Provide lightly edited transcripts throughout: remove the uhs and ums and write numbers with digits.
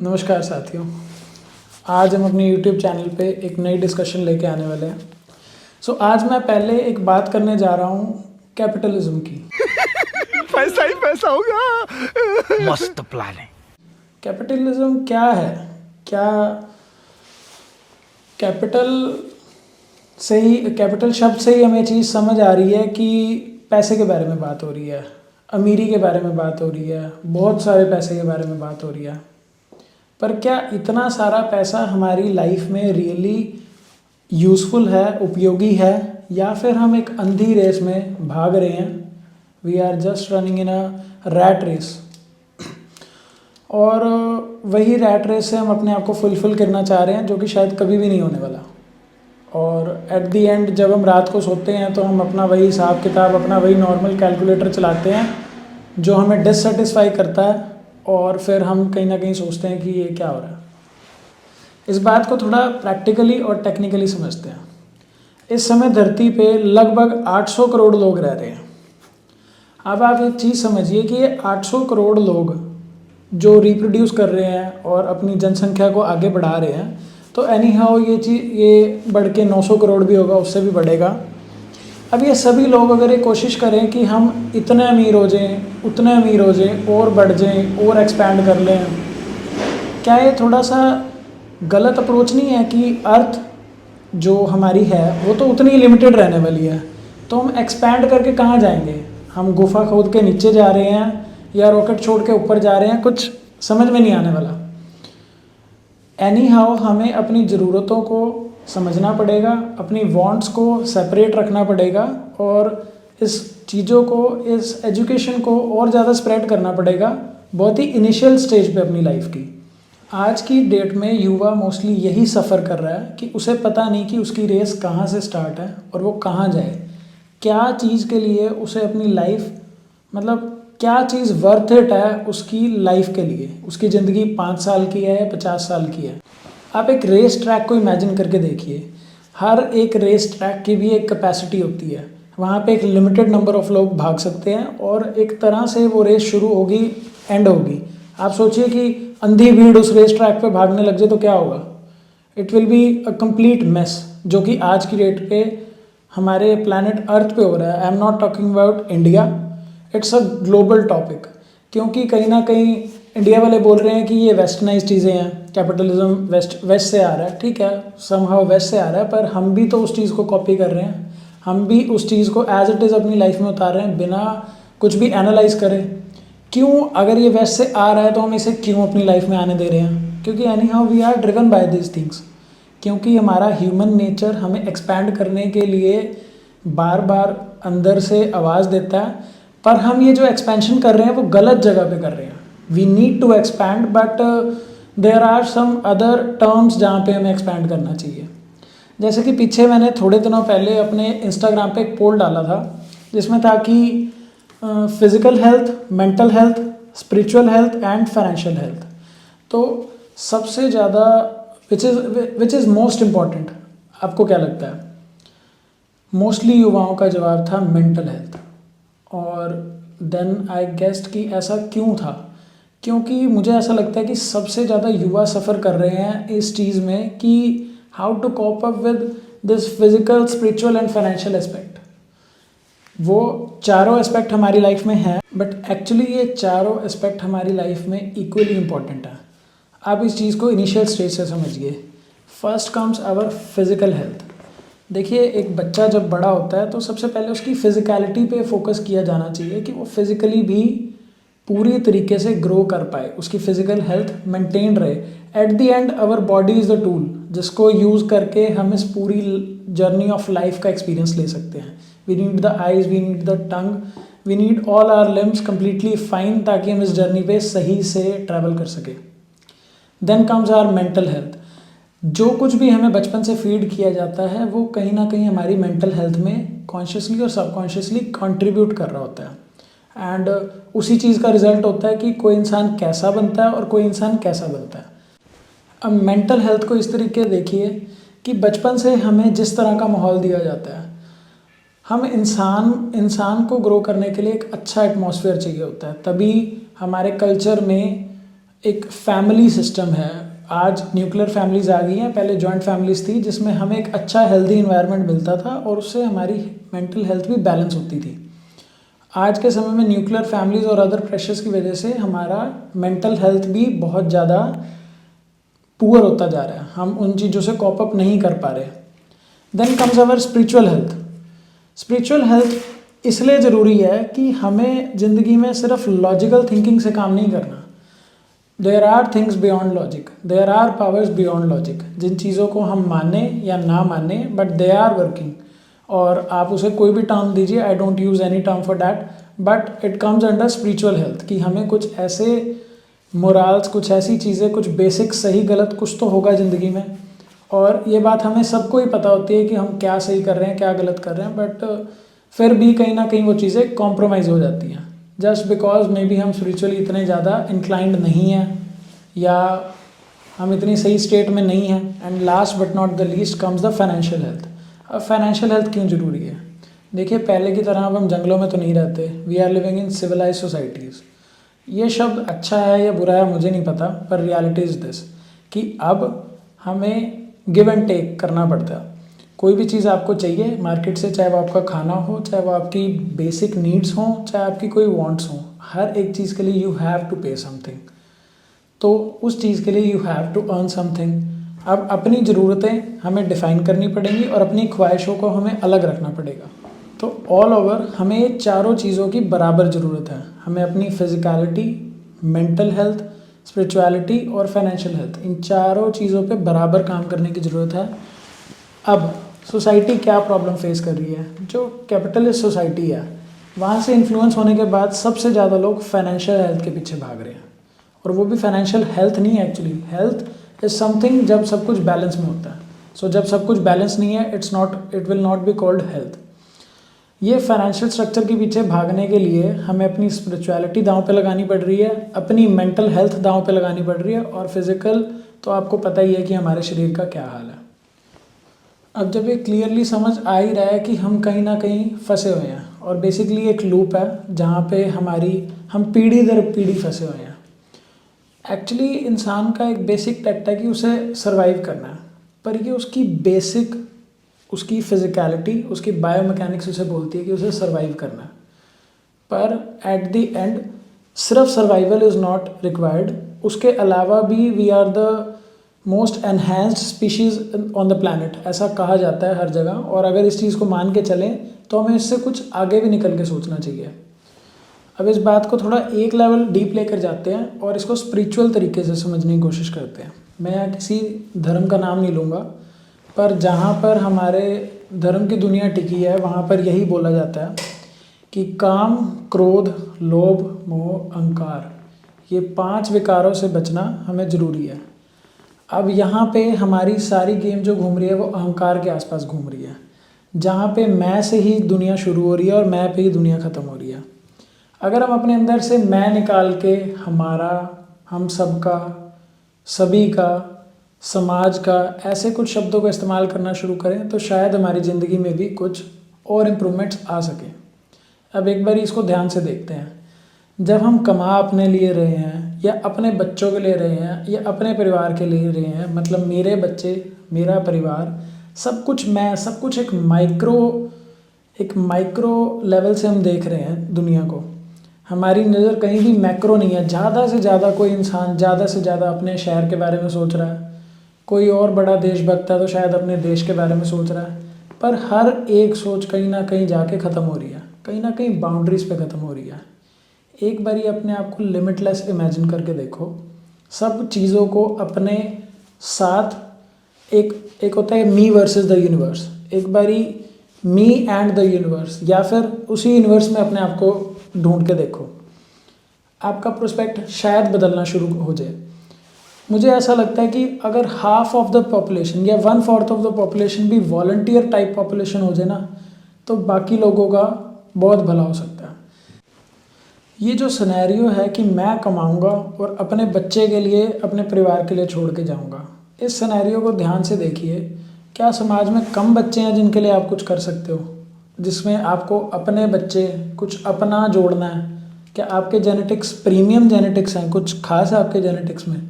नमस्कार साथियों। आज हम अपने YouTube चैनल पे एक नई डिस्कशन लेके आने वाले हैं। आज मैं पहले एक बात करने जा रहा हूँ कैपिटलिज्म की। पैसा ही पैसा होगा। मस्त प्लान है। कैपिटलिज्म क्या है? क्या कैपिटल शब्द से ही हमें चीज़ समझ आ रही है कि पैसे के बारे में बात हो रही है, अमीरी के बारे में बात हो रही है, बहुत सारे पैसे के बारे में बात हो रही है। पर क्या इतना सारा पैसा हमारी लाइफ में रियली यूज़फुल है, उपयोगी है, या फिर हम एक अंधी रेस में भाग रहे हैं? We are just running in a rat race. और वही रैट रेस से हम अपने आप को फुलफिल करना चाह रहे हैं, जो कि शायद कभी भी नहीं होने वाला। और एट दी एंड जब हम रात को सोते हैं तो हम अपना वही हिसाब किताब, अपना वही नॉर्मल कैलकुलेटर चलाते हैं जो हमें डिससेटिस्फाई करता है, और फिर हम कहीं ना कहीं सोचते हैं कि ये क्या हो रहा है। इस बात को थोड़ा प्रैक्टिकली और टेक्निकली समझते हैं। इस समय धरती पे लगभग 800 करोड़ लोग रह रहे हैं। अब आप एक चीज़ समझिए कि ये 800 करोड़ लोग जो रिप्रोड्यूस कर रहे हैं और अपनी जनसंख्या को आगे बढ़ा रहे हैं, तो एनी हाउ ये बढ़ के 900 करोड़ भी होगा, उससे भी बढ़ेगा। अब ये सभी लोग अगर ये कोशिश करें कि हम इतने अमीर हो जाएं, उतने अमीर हो जाएं, और बढ़ जाएं, और एक्सपैंड कर लें, क्या ये थोड़ा सा गलत अप्रोच नहीं है कि अर्थ जो हमारी है वो तो उतनी लिमिटेड रहने वाली है, तो हम एक्सपैंड करके कहाँ जाएंगे? हम गुफा खोद के नीचे जा रहे हैं या रॉकेट छोड़ के ऊपर जा रहे हैं? कुछ समझ में नहीं आने वाला। एनी हाउ हमें अपनी ज़रूरतों को समझना पड़ेगा, अपनी वांट्स को सेपरेट रखना पड़ेगा, और इस चीज़ों को, इस एजुकेशन को और ज़्यादा स्प्रेड करना पड़ेगा बहुत ही इनिशियल स्टेज पे अपनी लाइफ की। आज की डेट में युवा मोस्टली यही सफ़र कर रहा है कि उसे पता नहीं कि उसकी रेस कहाँ से स्टार्ट है और वो कहाँ जाए, क्या चीज़ के लिए उसे अपनी लाइफ, मतलब क्या चीज़ वर्थ इट है उसकी लाइफ के लिए। उसकी ज़िंदगी 5 साल की है या 50 साल की है। आप एक रेस ट्रैक को इमेजिन करके देखिए। हर एक रेस ट्रैक की भी एक कैपेसिटी होती है। वहाँ पे एक लिमिटेड नंबर ऑफ लोग भाग सकते हैं, और एक तरह से वो रेस शुरू होगी, एंड होगी। आप सोचिए कि अंधी भीड़ उस रेस ट्रैक पे भागने लग जाए तो क्या होगा? It will be a complete mess, जो कि आज की डेट पे हमारे प्लैनेट अर्थ पे हो रहा है। I am not talking about India, it's a global topic. क्योंकि कहीं ना कहीं इंडिया वाले बोल रहे हैं कि ये वेस्टर्नाइज चीज़ें हैं, कैपिटलिज्म वेस्ट से आ रहा है। ठीक है, समहाउ वेस्ट से आ रहा है, पर हम भी तो उस चीज़ को कॉपी कर रहे हैं। हम भी उस चीज़ को एज इट इज़ अपनी लाइफ में उतार रहे हैं बिना कुछ भी एनालाइज करें। क्यों? अगर ये वेस्ट से आ रहा है तो हम इसे क्यों अपनी लाइफ में आने दे रहे हैं? क्योंकि anyhow we are driven by this things. क्योंकि हमारा ह्यूमन नेचर हमें एक्सपैंड करने के लिए बार बार अंदर से आवाज़ देता है, पर हम ये जो एक्सपेंशन कर रहे हैं वो गलत जगह पे कर रहे हैं। We need to expand, but there are some other terms जहाँ पे हमें एक्सपैंड करना चाहिए। जैसे कि पीछे मैंने थोड़े दिनों पहले अपने इंस्टाग्राम पे एक पोल डाला था, जिसमें था कि physical health, mental health, spiritual health and financial health. तो सबसे ज़्यादा विच इज़ मोस्ट इम्पॉर्टेंट, आपको क्या लगता है? मोस्टली युवाओं का जवाब था मेंटल हेल्थ। और देन आई गेस्ड कि ऐसा क्यों था? क्योंकि मुझे ऐसा लगता है कि सबसे ज़्यादा युवा सफ़र कर रहे हैं इस चीज़ में कि how to cope up with this physical, spiritual and financial aspect. वो चारों एस्पेक्ट हमारी लाइफ में हैं, बट एक्चुअली ये चारों एस्पेक्ट हमारी लाइफ में इक्वली इम्पॉर्टेंट है। आप इस चीज़ को इनिशियल स्टेज से समझिए। First comes our physical health. देखिए, एक बच्चा जब बड़ा होता है तो सबसे पहले उसकी फिज़िकलिटी पे फोकस किया जाना चाहिए कि वो फिज़िकली भी पूरी तरीके से ग्रो कर पाए, उसकी फ़िज़िकल हेल्थ मेंटेन रहे। At the end our body is the tool, जिसको यूज़ करके हम इस पूरी जर्नी ऑफ लाइफ का एक्सपीरियंस ले सकते हैं। We need the eyes, we need the tongue, we need all our limbs completely fine, ताकि हम इस जर्नी पे सही से ट्रैवल कर सकें। Then comes our mental health. जो कुछ भी हमें बचपन से फीड किया जाता है वो कहीं ना कहीं हमारी मेंटल हेल्थ में कॉन्शियसली और सबकॉन्शियसली कंट्रीब्यूट कर रहा होता है। एंड उसी चीज़ का रिजल्ट होता है कि कोई इंसान कैसा बनता है और कोई इंसान कैसा बनता है। अब मेंटल हेल्थ को इस तरीके देखिए कि बचपन से हमें जिस तरह का माहौल दिया जाता है, हम इंसान को ग्रो करने के लिए एक अच्छा एटमॉस्फेयर चाहिए होता है। तभी हमारे कल्चर में एक फैमिली सिस्टम है। आज न्यूक्लियर फैमिलीज़ आ गई हैं, पहले जॉइंट फैमिलीज़ थी जिसमें हमें एक अच्छा हेल्दी इन्वायरमेंट मिलता था और उससे हमारी मेंटल हेल्थ भी बैलेंस होती थी। आज के समय में न्यूक्लियर फैमिलीज़ और अदर प्रेशर्स की वजह से हमारा मेंटल हेल्थ भी बहुत ज़्यादा पुअर होता जा रहा है, हम उन चीज़ों से कॉप अप नहीं कर पा रहे। Then comes our spiritual health. Spiritual health इसलिए ज़रूरी है कि हमें ज़िंदगी में सिर्फ लॉजिकल थिंकिंग से काम नहीं करना। There are things beyond logic, there are powers beyond logic, जिन चीज़ों को हम माने या ना माने बट दे आर वर्किंग। और आप उसे कोई भी टर्म दीजिए, I don't use any term for that, but it comes under spiritual health कि हमें कुछ ऐसे मोराल्स, कुछ ऐसी चीज़ें, कुछ बेसिक सही गलत कुछ तो होगा ज़िंदगी में। और ये बात हमें सबको ही पता होती है कि हम क्या सही कर रहे हैं, क्या गलत कर रहे हैं, बट फिर भी कहीं ना कहीं वो चीज़ें कॉम्प्रोमाइज़ हो जाती हैं जस्ट बिकॉज मे बी हम स्पिरिचुअली इतने ज़्यादा इंक्लाइंड नहीं हैं या हम इतनी सही स्टेट में नहीं हैं। And last but not the least comes the financial health. अब फाइनेंशियल हेल्थ क्यों ज़रूरी है? देखिए, पहले की तरह अब हम जंगलों में तो नहीं रहते, we are living in civilise societies. ये शब्द अच्छा है या बुरा है मुझे नहीं पता, पर रियलिटी इज़ दिस कि अब हमें गिव एंड टेक करना पड़ता है। कोई भी चीज़ आपको चाहिए मार्केट से, चाहे वो आपका खाना हो, चाहे वो आपकी बेसिक नीड्स हों, चाहे आपकी कोई वांट्स हों, हर एक चीज़ के लिए you have to pay something. तो उस चीज़ के लिए you have to earn something. अब अपनी ज़रूरतें हमें डिफ़ाइन करनी पड़ेंगी और अपनी ख्वाहिशों को हमें अलग रखना पड़ेगा। तो ऑल ओवर हमें ये चारों चीज़ों की बराबर ज़रूरत है। हमें अपनी फिज़िकलिटी, मेंटल हेल्थ, स्पिरिचुअलिटी और फाइनेंशियल हेल्थ, इन चारों चीज़ों पे बराबर काम करने की ज़रूरत है। अब सोसाइटी क्या प्रॉब्लम फेस कर रही है? जो कैपिटलिस्ट सोसाइटी है वहाँ से इन्फ्लुएंस होने के बाद सबसे ज़्यादा लोग फाइनेंशियल हेल्थ के पीछे भाग रहे हैं। और वो भी फाइनेंशियल हेल्थ नहीं है, एक्चुअली हेल्थ इज़ समथिंग जब सब कुछ बैलेंस में होता है। सो जब सब कुछ बैलेंस नहीं है, it will not be called health. ये फाइनेंशियल स्ट्रक्चर के पीछे भागने के लिए हमें अपनी स्पिरिचुअलिटी दांव पे लगानी पड़ रही है, अपनी मेंटल हेल्थ दांव पे लगानी पड़ रही है, और फिजिकल तो आपको पता ही है कि हमारे शरीर का क्या हाल है। अब जब ये क्लियरली समझ आ ही रहा है कि हम कहीं ना कहीं फंसे हुए हैं और बेसिकली एक लूप है जहाँ पे हम पीढ़ी दर पीढ़ी फंसे हुए हैं। एक्चुअली इंसान का एक बेसिक टैक्ट है कि उसे सरवाइव करना है, पर ये उसकी फिजिकलिटी, उसकी बायोमैकेनिक्स उसे बोलती है कि उसे सरवाइव करना है। पर एट द एंड सिर्फ सर्वाइवल इज़ नॉट रिक्वायर्ड, उसके अलावा भी we are the most enhanced species on the planet, ऐसा कहा जाता है हर जगह। और अगर इस चीज़ को मान के चलें तो हमें इससे कुछ आगे भी निकल के सोचना चाहिए। अब इस बात को थोड़ा एक लेवल डीप लेकर जाते हैं और इसको स्पिरिचुअल तरीके से समझने की कोशिश करते हैं। मैं यहाँ किसी धर्म का नाम नहीं लूँगा, पर जहाँ पर हमारे धर्म की दुनिया टिकी है वहाँ पर यही बोला जाता है कि काम, क्रोध, लोभ, मोह, अहंकार, ये 5 विकारों से बचना हमें ज़रूरी है। अब यहाँ पे हमारी सारी गेम जो घूम रही है वो अहंकार के आसपास घूम रही है, जहाँ पे मैं से ही दुनिया शुरू हो रही है और मैं पे ही दुनिया ख़त्म हो रही है। अगर हम अपने अंदर से मैं निकाल के हमारा, हम सबका, सभी का, समाज का, ऐसे कुछ शब्दों का इस्तेमाल करना शुरू करें तो शायद हमारी ज़िंदगी में भी कुछ और इम्प्रूवमेंट्स आ सकें। अब एक बार इसको ध्यान से देखते हैं। जब हम कमा अपने लिए रहे हैं या अपने बच्चों के लिए रहे हैं या अपने परिवार के लिए रहे हैं, मतलब मेरे बच्चे, मेरा परिवार, सब कुछ मैं, सब कुछ एक माइक्रो लेवल से हम देख रहे हैं दुनिया को। हमारी नज़र कहीं भी मैक्रो नहीं है। ज़्यादा से ज़्यादा कोई इंसान ज़्यादा से ज़्यादा अपने शहर के बारे में सोच रहा है, कोई और बड़ा देशभक्त है तो शायद अपने देश के बारे में सोच रहा है, पर हर एक सोच कहीं ना कहीं जाके ख़त्म हो रही है, कहीं ना कहीं बाउंड्रीज़ पे ख़त्म हो रही है। एक बारी अपने आप को लिमिटलेस इमेजिन करके देखो, सब चीज़ों को अपने साथ, एक होता है मी वर्सेस द यूनिवर्स, एक बारी मी एंड द यूनिवर्स, या फिर उसी यूनिवर्स में अपने आप को ढूंढ के देखो, आपका प्रोस्पेक्ट शायद बदलना शुरू हो जाए। मुझे ऐसा लगता है कि अगर हाफ ऑफ द पॉपुलेशन या 1/4 ऑफ द पॉपुलेशन भी वॉलंटियर टाइप पॉपुलेशन हो जाए ना, तो बाकी लोगों का बहुत भला हो सकता है। ये जो सिनेरियो है कि मैं कमाऊंगा और अपने बच्चे के लिए, अपने परिवार के लिए छोड़ के जाऊंगा, इस सिनेरियो को ध्यान से देखिए। क्या समाज में कम बच्चे हैं जिनके लिए आप कुछ कर सकते हो, जिसमें आपको अपने बच्चे, कुछ अपना जोड़ना है, क्या आपके जेनेटिक्स प्रीमियम जेनेटिक्स हैं, कुछ खास है आपके जेनेटिक्स में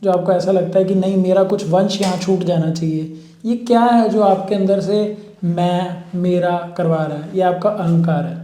जो आपको ऐसा लगता है कि नहीं मेरा कुछ वंश यहाँ छूट जाना चाहिए? ये क्या है जो आपके अंदर से मैं मेरा करवा रहा है? ये आपका अहंकार है।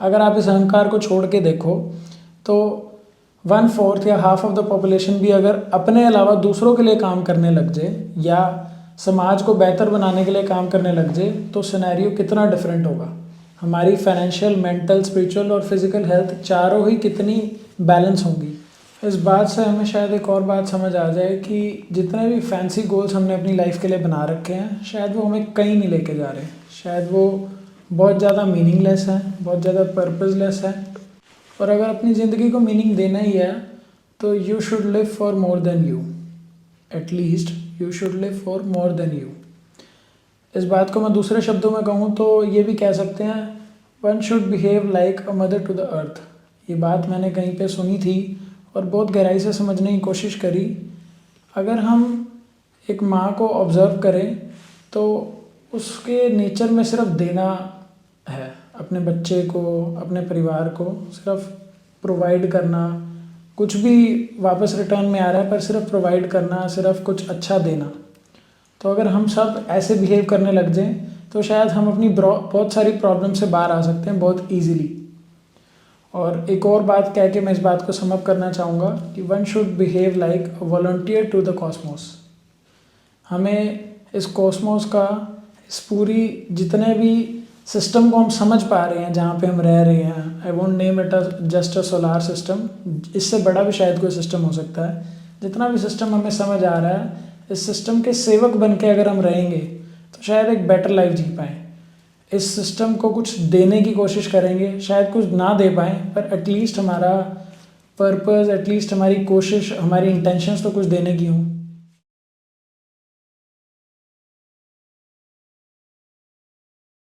अगर आप इस अहंकार को छोड़ के देखो तो 1/4 या हाफ ऑफ द पॉपुलेशन भी अगर अपने अलावा दूसरों के लिए काम करने लग जाए या समाज को बेहतर बनाने के लिए काम करने लग जाए तो सिनेरियो कितना डिफरेंट होगा। हमारी फाइनेंशियल, मेंटल, स्पिरिचुअल और फिजिकल हेल्थ चारों ही कितनी बैलेंस होंगी। इस बात से हमें शायद एक और बात समझ आ जाए कि जितने भी फैंसी गोल्स हमने अपनी लाइफ के लिए बना रखे हैं शायद वो हमें कहीं नहीं लेके जा रहे, शायद वो बहुत ज़्यादा मीनिंगलेस है, बहुत ज़्यादा पर्पसलेस है। और अगर अपनी ज़िंदगी को मीनिंग देना ही है तो you should live for more than you, at least you should live for more than you. इस बात को मैं दूसरे शब्दों में कहूँ तो ये भी कह सकते हैं one should behave like a mother to the earth. ये बात मैंने कहीं पे सुनी थी और बहुत गहराई से समझने की कोशिश करी। अगर हम एक माँ को ऑब्ज़र्व करें तो उसके नेचर में सिर्फ देना है, अपने बच्चे को, अपने परिवार को सिर्फ प्रोवाइड करना, कुछ भी वापस रिटर्न में आ रहा है पर सिर्फ प्रोवाइड करना, सिर्फ कुछ अच्छा देना। तो अगर हम सब ऐसे बिहेव करने लग जाएं तो शायद हम अपनी बहुत सारी प्रॉब्लम से बाहर आ सकते हैं बहुत ईजीली। और एक और बात कह के मैं इस बात को समअप करना चाहूँगा कि one should behave like a volunteer to the cosmos. हमें इस कॉस्मोस का, इस पूरी जितने भी सिस्टम को हम समझ पा रहे हैं जहाँ पे हम रह रहे हैं, I won't name it just a solar system, इससे बड़ा भी शायद कोई सिस्टम हो सकता है। जितना भी सिस्टम हमें समझ आ रहा है, इस सिस्टम के सेवक बन के अगर हम रहेंगे तो शायद एक बेटर लाइफ जी पाएँ। इस सिस्टम को कुछ देने की कोशिश करेंगे, शायद कुछ ना दे पाएँ पर एटलीस्ट हमारा पर्पस, एटलीस्ट हमारी कोशिश, हमारी इंटेंशंस तो कुछ देने की हों।